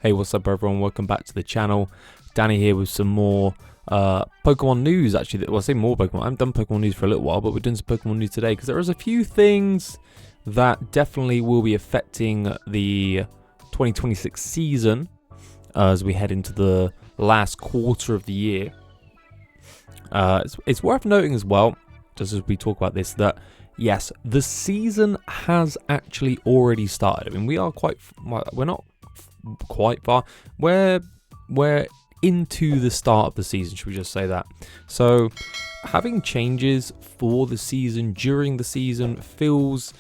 Hey, what's up everyone? Welcome back to the channel. Danny here with some more Pokemon news actually. Well, I say more Pokemon. I haven't done Pokemon news for a little while, but we're doing some Pokemon news today because there is a few things that definitely will be affecting the 2026 season as we head into the last quarter of the year. It's worth noting as well, just as we talk about this, that yes, the season has actually already started. I mean, we're not quite far. We're into the start of the season, should we just say that? So having changes for the season during the season feels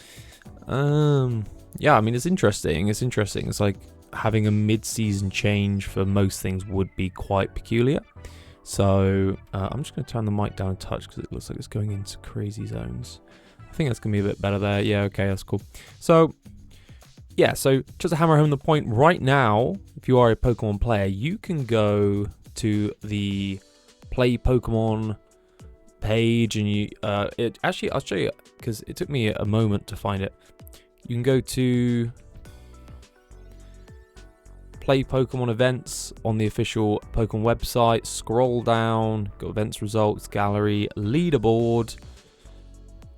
yeah, I mean, it's interesting. It's like having a mid-season change for most things would be quite peculiar. So I'm just going to turn the mic down a touch because it looks like it's going into crazy zones. I think that's going to be a bit better there. Yeah, okay, that's cool. So yeah, so just to hammer home the point, right now, if you are a Pokemon player, you can go to the Play Pokemon page and you, actually, I'll show you, because it took me a moment to find it. You can go to Play Pokemon events on the official Pokemon website, scroll down, go events results, gallery, leaderboard.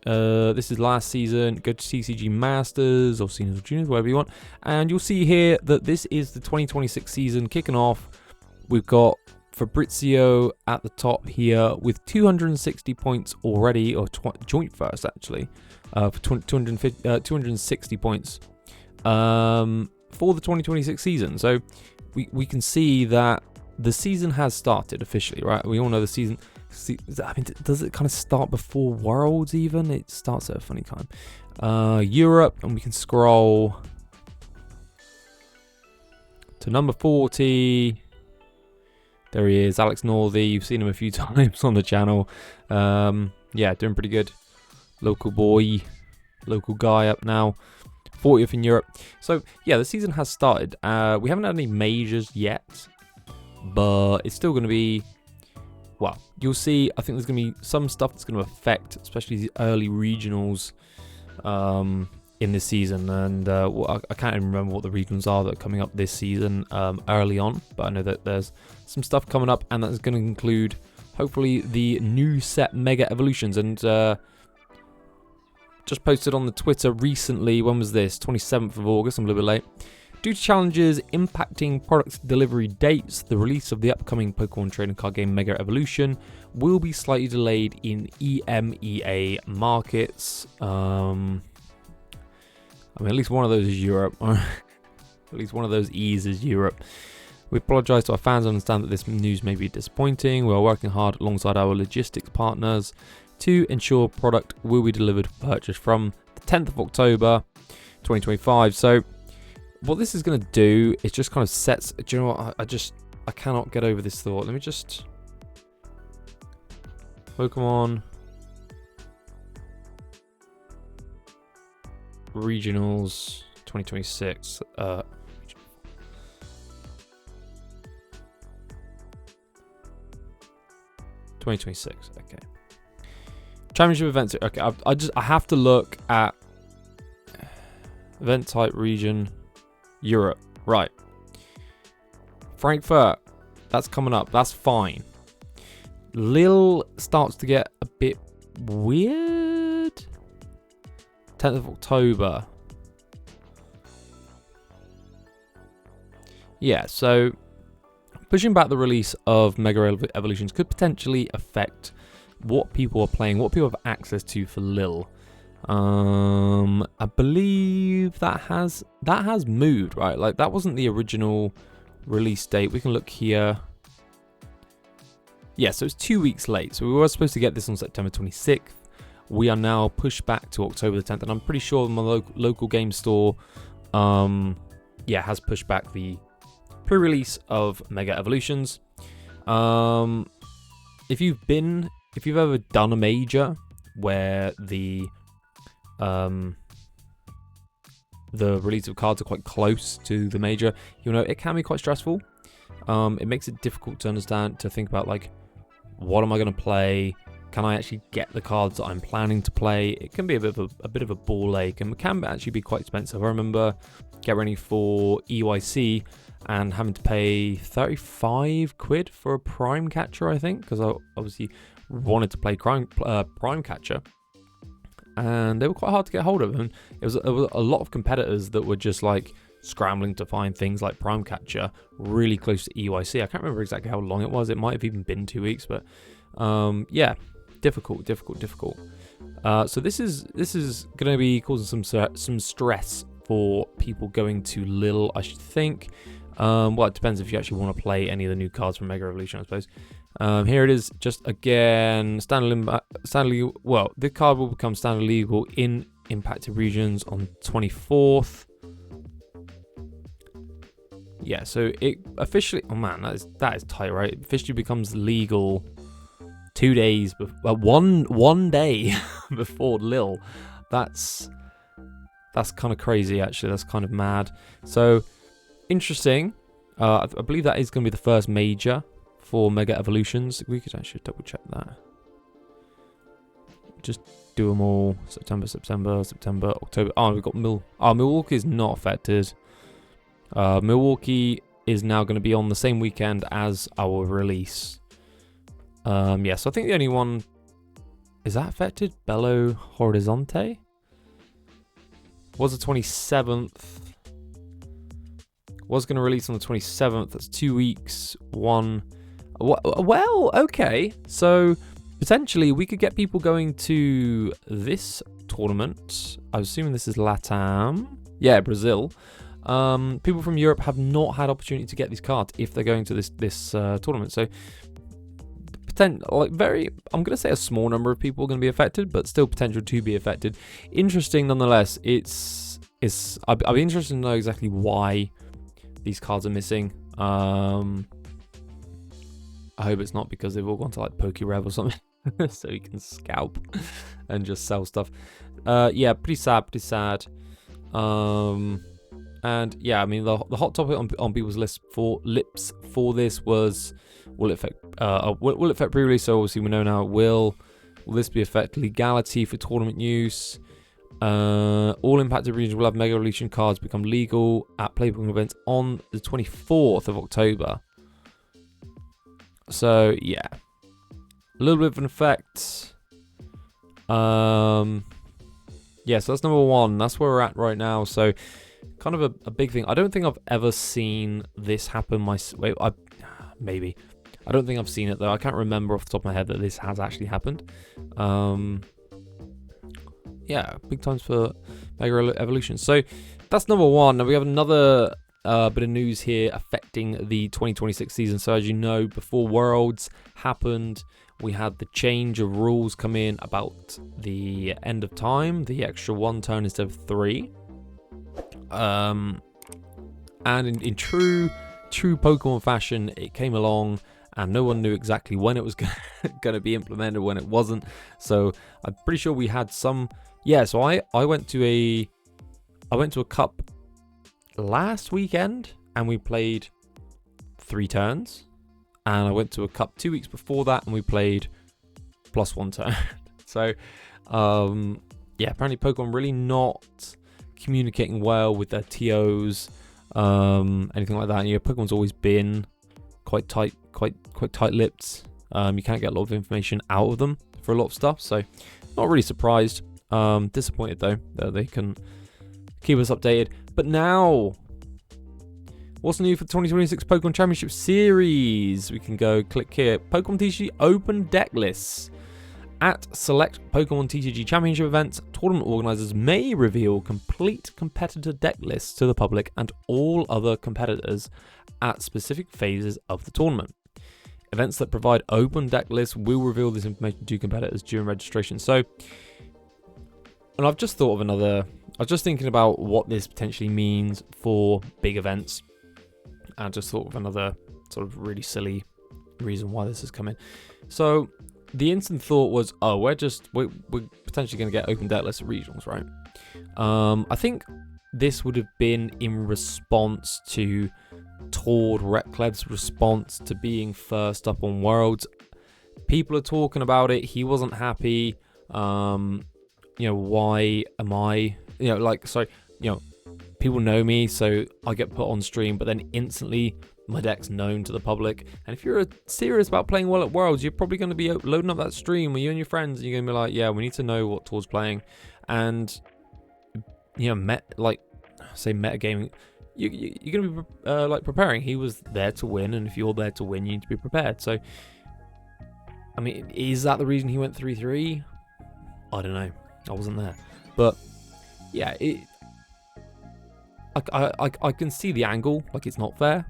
This is last season. Go to TCG Masters or Seniors or Juniors, whatever you want, and you'll see here that this is the 2026 season kicking off. We've got Fabrizio at the top here with 260 points already, or joint first actually, for 260 points for the 2026 season. So we can see that the season has started officially, right? We all know the season. I mean, does it kind of start before Worlds even? It starts at a funny time. Europe, and we can scroll to number 40. There he is, Alex Northey. You've seen him a few times on the channel. Yeah, doing pretty good. Local boy, local guy up now. 40th in Europe. So yeah, the season has started. We haven't had any majors yet, but it's still going to be, well, you'll see, I think there's going to be some stuff that's going to affect, especially the early regionals in this season. And well, I can't even remember what the regionals are that are coming up this season early on. But I know that there's some stuff coming up, and that's going to include, hopefully, the new set Mega Evolutions. And just posted on the Twitter recently, when was this? 27th of August, I'm a little bit late. Due to challenges impacting product delivery dates, the release of the upcoming Pokemon trading card game Mega Evolution will be slightly delayed in EMEA markets. I mean, at least one of those is Europe. At least one of those E's is Europe. We apologise to our fans and understand that this news may be disappointing. We are working hard alongside our logistics partners to ensure product will be delivered for purchase from the 10th of October 2025. So what this is going to do is just kind of sets, do you know what, I cannot get over this thought. Let me just, Pokemon Regionals 2026, 2026, okay. Championship events, okay, I have to look at event type region, Europe, right. Frankfurt, that's coming up, that's fine. Lille starts to get a bit weird. 10th of October. Yeah, so pushing back the release of Mega Evolutions could potentially affect what people are playing, what people have access to for Lille. I believe that has moved, right? Like, that wasn't the original release date. We can look here. Yeah, so it's 2 weeks late. So we were supposed to get this on September 26th. We are now pushed back to October the 10th, and I'm pretty sure my local game store, yeah, has pushed back the pre-release of Mega Evolutions. If you've ever done a major where the release of cards are quite close to the major, you'll know it can be quite stressful. It makes it difficult to understand, to think about, like, what am I going to play? Can I actually get the cards that I'm planning to play? It can be a bit of a ball ache, and it can actually be quite expensive. I remember getting ready for EYC, and having to pay 35 quid for a prime catcher, I think, because I obviously wanted to play prime catcher. And they were quite hard to get hold of. And it was a lot of competitors that were just like scrambling to find things like prime catcher really close to EYC. I can't remember exactly how long it was. It might have even been 2 weeks, but yeah, difficult. So this is going to be causing some stress for people going to Lille, I should think. Well, it depends if you actually want to play any of the new cards from Mega Evolution, I suppose. Here it is, just again, well, the card will become standard legal in impacted regions on 24th. Yeah, so it officially, oh man, that is tight, right? It officially becomes legal 2 days, one day before Lille. That's kind of crazy, actually. That's kind of mad. So, interesting. I believe that is going to be the first major for Mega Evolutions. We could actually double check that. Just do them all. September, October. Oh, we've got Milwaukee is not affected. Milwaukee is now going to be on the same weekend as our release. Yeah, so I think the only one is that affected. Belo Horizonte was the 27th. Was going to release on the 27th. That's 2 weeks. Well, okay. So potentially we could get people going to this tournament. I was assuming this is LATAM. Yeah, Brazil. People from Europe have not had opportunity to get these cards if they're going to this tournament. So I'm going to say a small number of people are going to be affected, but still potential to be affected. Interesting nonetheless. I'd be interested to know exactly why these cards are missing. I hope it's not because they've all gone to like PokeRev or something, so you can scalp and just sell stuff. Yeah, pretty sad. And yeah, I mean the hot topic on people's lips for this was will it affect pre-release? So obviously we know now it will. Will this be affect legality for tournament use? All impacted regions will have Mega Evolution cards become legal at playbook events on the 24th of October. So yeah, a little bit of an effect. Yeah, so that's number one. That's where we're at right now. So kind of a big thing. I don't think I've ever seen this happen. Maybe. I don't think I've seen it though. I can't remember off the top of my head that this has actually happened. Yeah, big times for Mega Evolution. So that's number one. Now we have another bit of news here affecting the 2026 season. So as you know, before Worlds happened, we had the change of rules come in about the end of time, the extra 1 turn instead of 3. And in true Pokemon fashion, it came along and no one knew exactly when it was going to be implemented, when it wasn't. So I'm pretty sure we had some. Yeah, so I went to a cup last weekend and we played 3 turns, and I went to a cup 2 weeks before that and we played +1 turn. So yeah, apparently Pokemon really not communicating well with their TOs, anything like that. And, Pokemon's always been quite tight-lipped. You can't get a lot of information out of them for a lot of stuff, so not really surprised. Disappointed though that they can keep us updated. But now, what's new for the 2026 Pokemon Championship Series? We can go click here. Pokemon TCG Open Deck Lists. At select Pokemon TCG Championship events, tournament organizers may reveal complete competitor deck lists to the public and all other competitors at specific phases of the tournament. Events that provide open deck lists will reveal this information to competitors during registration. So, and I've just thought of I was just thinking about what this potentially means for big events. And I just thought of another sort of really silly reason why this has come in. So, the instant thought was, oh, we're potentially going to get open deck lists at regionals, right? I think this would have been in response to Tord Reklev's response to being first up on Worlds. People are talking about it. He wasn't happy. Why am I? people know me, so I get put on stream, but then instantly my deck's known to the public. And if you're serious about playing well at Worlds, you're probably going to be loading up that stream with you and your friends, and you're going to be like, yeah, we need to know what Tor's playing. And, you know, metagaming, you're going to be like preparing. He was there to win, and if you're there to win, you need to be prepared. So, I mean, is that the reason he went 3-3? I don't know. I wasn't there. But, yeah, I can see the angle. Like, it's not fair.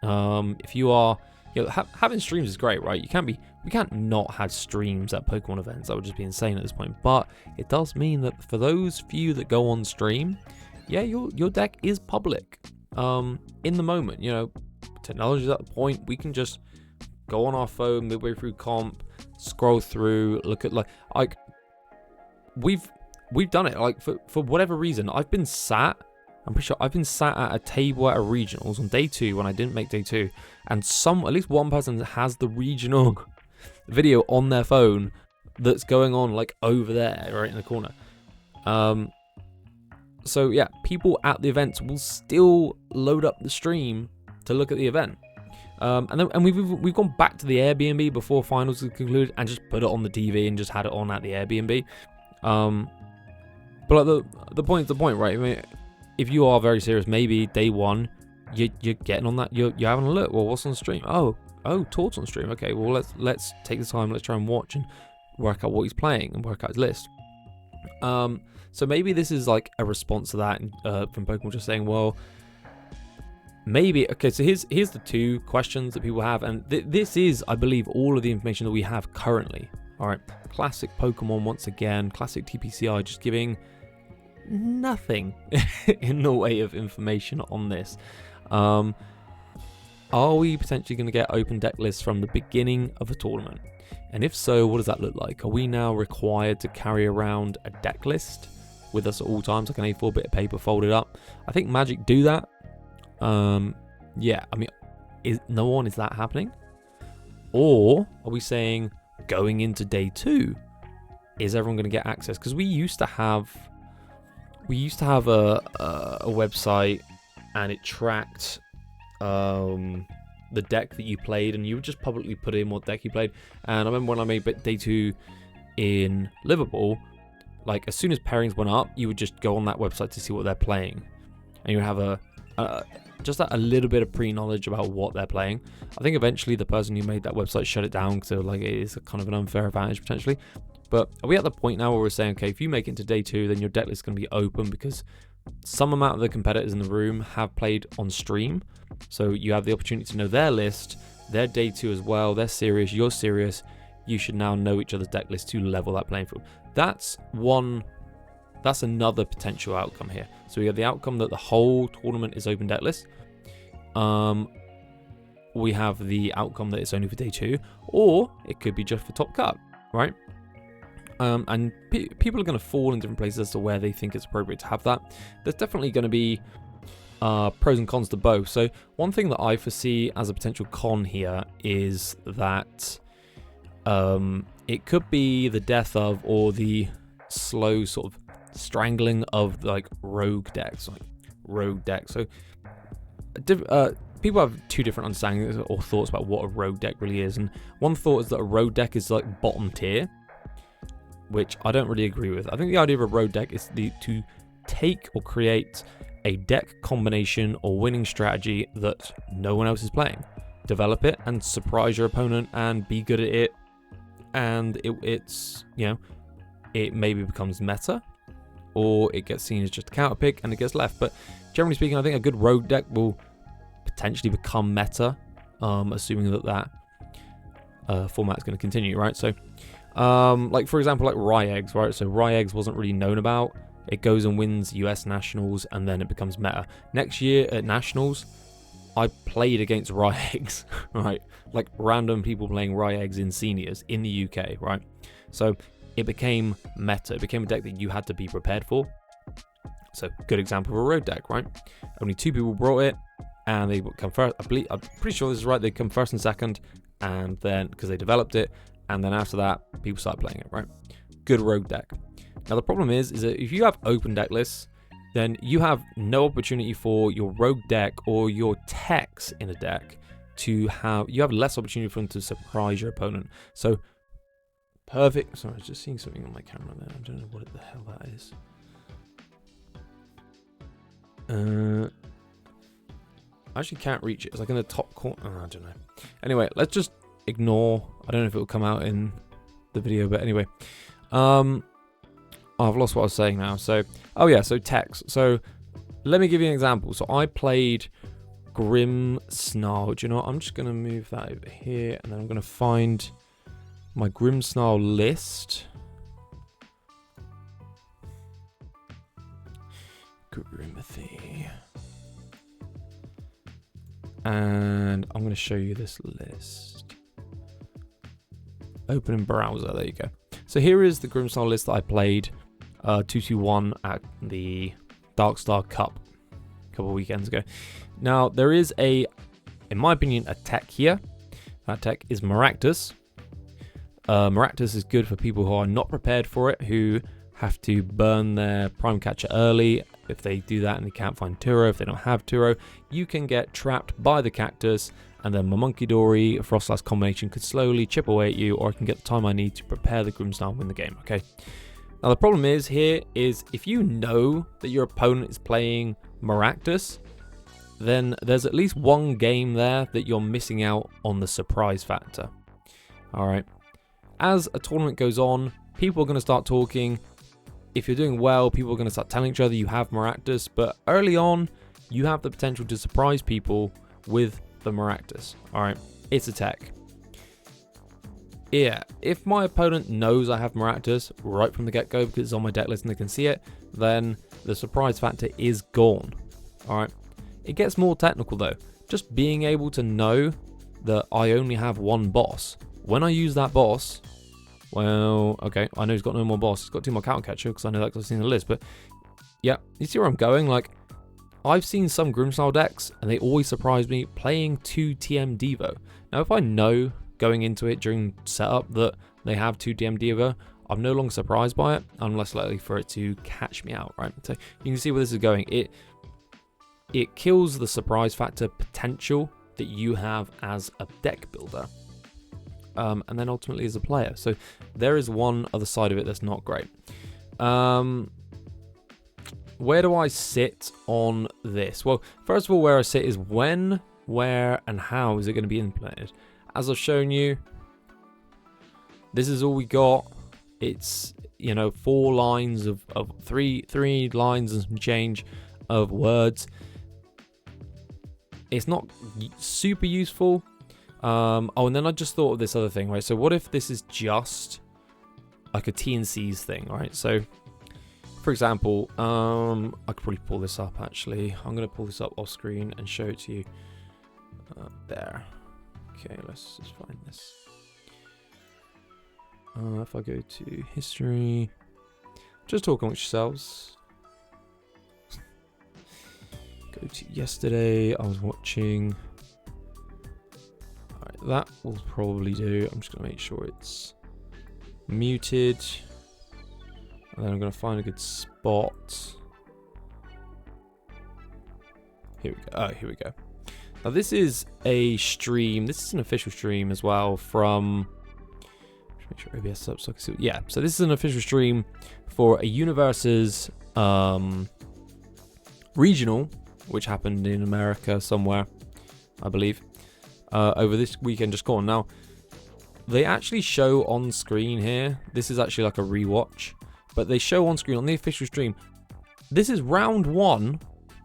If you are, you know, having streams is great, right? We can't not have streams at Pokemon events. That would just be insane at this point. But it does mean that for those few that go on stream, yeah, your deck is public. In the moment, you know, technology's at the point we can just go on our phone midway through comp, scroll through, look at like we've done it. Like for whatever reason, I'm pretty sure I've been sat at a table at a regionals on day 2 when I didn't make day 2, and at least one person has the regional video on their phone that's going on like over there, right in the corner. So yeah, people at the events will still load up the stream to look at the event. And we've gone back to the Airbnb before finals had concluded and just put it on the TV and just had it on at the Airbnb. But like the point's the point, right? I mean, if you are very serious, maybe day 1, you're getting on that. You're having a look. Well, what's on stream? Oh, Tort's on stream. Okay, well let's take the time. Let's try and watch and work out what he's playing and work out his list. So maybe this is like a response to that from Pokemon just saying, well, maybe. Okay, so here's the 2 questions that people have, and this is, I believe, all of the information that we have currently. All right, classic Pokemon once again, classic TPCI, just giving nothing in the way of information on this. Are we potentially going to get open deck lists from the beginning of a tournament? And if so, what does that look like? Are we now required to carry around a deck list with us at all times, like an A4 bit of paper folded up? I think Magic do that. Yeah, I mean, is that happening? Or are we saying going into day 2, is everyone going to get access? Because we used to have a website, and it tracked the deck that you played, and you would just publicly put in what deck you played. And I remember when I made day 2 in Liverpool, like as soon as pairings went up, you would just go on that website to see what they're playing, and you would have just a little bit of pre-knowledge about what they're playing. I think eventually the person who made that website shut it down because like it is kind of an unfair advantage potentially. But are we at the point now where we're saying, okay, if you make it to day 2, then your deck list is going to be open because some amount of the competitors in the room have played on stream, so you have the opportunity to know their list, their day 2 as well. They're serious, you're serious. You should now know each other's deck list to level that playing field. That's another potential outcome here. So we have the outcome that the whole tournament is open deck list. We have the outcome that it's only for day 2, or it could be just for top cut, right? And people are going to fall in different places as to where they think it's appropriate to have that. There's definitely going to be pros and cons to both. So one thing that I foresee as a potential con here is that it could be the death of, or the slow sort of strangling of like rogue decks. So people have 2 different understandings or thoughts about what a rogue deck really is. And one thought is that a rogue deck is like bottom tier, which I don't really agree with. I think the idea of a rogue deck is to take or create a deck combination or winning strategy that no one else is playing. Develop it and surprise your opponent and be good at it. And it's, you know, it maybe becomes meta, or it gets seen as just a counter pick and it gets left. But generally speaking, I think a good rogue deck will potentially become meta, assuming that format is going to continue, right? So like for example, like Ryeeggs, right? So Ryeeggs wasn't really known about. It goes and wins US Nationals, and then it becomes meta. Next year at Nationals, I played against Ryeeggs, right? Like random people playing Ryeeggs in seniors in the UK, right? So it became meta. It became a deck that you had to be prepared for. So good example of a road deck, right? Only 2 people brought it, and they come first. I'm pretty sure this is right. They come first and second, and then because they developed it. And then after that, people start playing it, right? Good rogue deck. Now the problem is that if you have open deck lists, then you have no opportunity for your rogue deck or your techs in a deck to have, you have less opportunity for them to surprise your opponent. So perfect. Sorry, I was just seeing something on my camera there. I don't know what the hell that is. I actually can't reach it. It's like in the top corner. Oh, I don't know. Anyway, let's just ignore. I don't know if it will come out in the video, but anyway. Oh, I've lost what I was saying now. So, oh yeah, so text. So, let me give you an example. So, I played Grim Snarl. Do you know what? I'm just going to move that over here, and then I'm going to find my Grim Snarl list. Grimothy. And I'm going to show you this list. Open in browser. There you go. So here is the Grimstar list that I played 2-2-1 at the Darkstar Cup a couple of weekends ago. Now, there is in my opinion, a tech here. That tech is Maractus. Maractus is good for people who are not prepared for it, who have to burn their Prime Catcher early. If they do that and they can't find Turo, if they don't have Turo, you can get trapped by the cactus, and then my Monkey Dory Frostlass combination could slowly chip away at you, or I can get the time I need to prepare the Grimstar and win the game, okay? Now the problem is here is if you know that your opponent is playing Maractus, then there's at least one game there that you're missing out on the surprise factor. Alright. As a tournament goes on, people are going to start talking. If you're doing well, people are going to start telling each other you have Maractus, but early on, you have the potential to surprise people with the Maractus. Alright, it's a tech. Yeah, if my opponent knows I have Maractus right from the get-go because it's on my deck list and they can see it, then the surprise factor is gone. Alright, it gets more technical though. Just being able to know that I only have one boss. When I use that boss, well, okay, I know he's got no more boss. He's got 2 more counter catcher because I know that because I've seen the list. But yeah, you see where I'm going? Like, I've seen some Grimstyle decks and they always surprise me playing 2 TM Devo. Now, if I know going into it during setup that they have 2 TM Devo, I'm no longer surprised by it. I'm less likely for it to catch me out, right? So you can see where this is going. It kills the surprise factor potential that you have as a deck builder. And then ultimately as a player. So there is one other side of it that's not great. Where do I sit on this? Well, first of all, where I sit is when, where, and how is it going to be implemented. As I've shown you, this is all we got. It's, you know, 4 lines of three lines and some change of words. It's not super useful. Oh, and then I just thought of this other thing, right? So what if this is just like a TNCs thing, right? So, for example, I could probably pull this up, actually. I'm going to pull this up off screen and show it to you. There. Okay, let's just find this. If I go to history, just talk amongst yourselves. Go to yesterday, I was watching... That will probably do. I'm just going to make sure it's muted. And then I'm going to find a good spot. Here we go. Oh, here we go. Now, this is a stream. This is an official stream as well from... Make sure OBS is up so I can see. Yeah, so this is an official stream for a Universes regional, which happened in America somewhere, I believe. Over this weekend just gone. Now, they actually show on screen here. This is actually like a rewatch, but they show on screen on the official stream. This is round one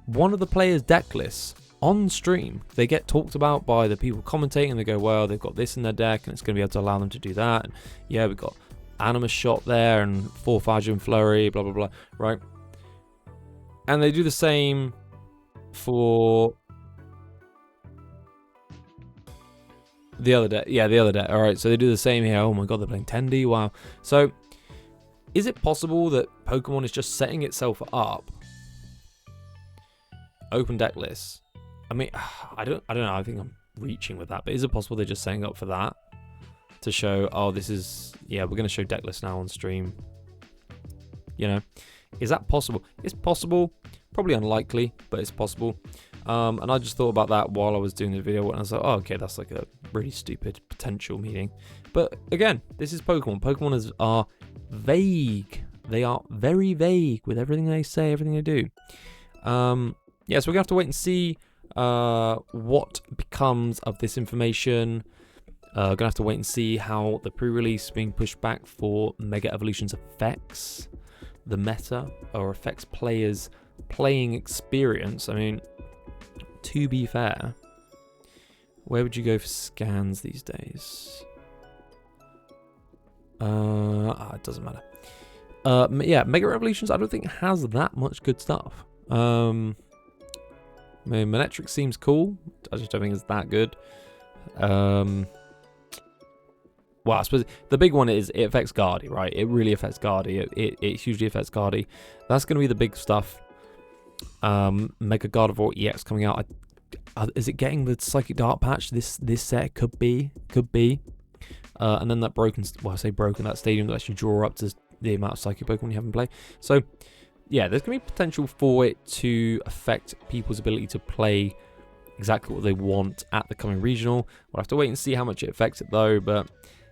of the players' deck lists on stream. They get talked about by the people commentating, and they go, well, they've got this in their deck, and it's going to be able to allow them to do that. And yeah, we've got Animus Shot there, and 4-Phage Flurry, blah, blah, blah, right? And they do the same for... the other deck, yeah, the other deck. All right, so they do the same here. Oh my god, they're playing Tendy. Wow. So, is it possible that Pokemon is just setting itself up? Open deck lists. I mean, I don't know. I think I'm reaching with that, but is it possible they're just setting up for that to show? Oh, this is we're going to show deck lists now on stream. You know, is that possible? It's possible, Probably unlikely, but it's possible. And I just thought about that while I was doing the video, and I was like, oh, okay, that's like a really stupid potential meaning. But again, this is Pokemon. Pokemon are vague. They are very vague with everything they say, everything they do. Yeah, so we're going to have to wait and see what becomes of this information. Gonna have to wait and see how the pre-release being pushed back for Mega Evolutions affects the meta or affects players' playing experience. I mean, to be fair, where would you go for scans these days? It doesn't matter. Yeah, Mega Evolutions I don't think has that much good stuff. I mean, DannyMatrix seems cool. I just don't think it's that good. Well, I suppose the big one is it affects Guardy, right? It really affects Guardy. It hugely affects Guardy. That's going to be the big stuff. Mega Gardevoir EX coming out. Is it getting the Psychic Dart patch? This set could be. And then that broken, well, I say broken, that stadium that lets you draw up to the amount of Psychic Pokemon you have in play. So, yeah, there's going to be potential for it to affect people's ability to play exactly what they want at the coming regional. We'll have to wait and see how much it affects it, though. But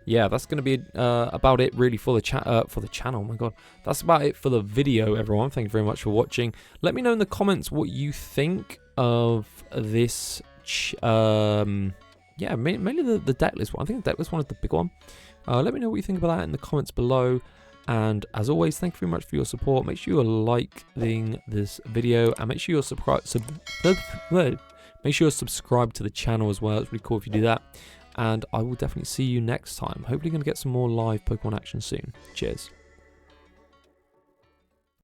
yeah, that's going to be about it really for the channel. Oh my god, that's about it for the video, everyone. Thank you very much for watching. Let me know in the comments what you think of this. Yeah, mainly the decklist one. I think the decklist one is the big one. Let me know what you think about that in the comments below. And as always, thank you very much for your support. Make sure you're liking this video and make sure you're subscribed to the channel as well. It's really cool if you do that. And I will definitely see you next time. Hopefully going to get some more live Pokemon action soon. Cheers.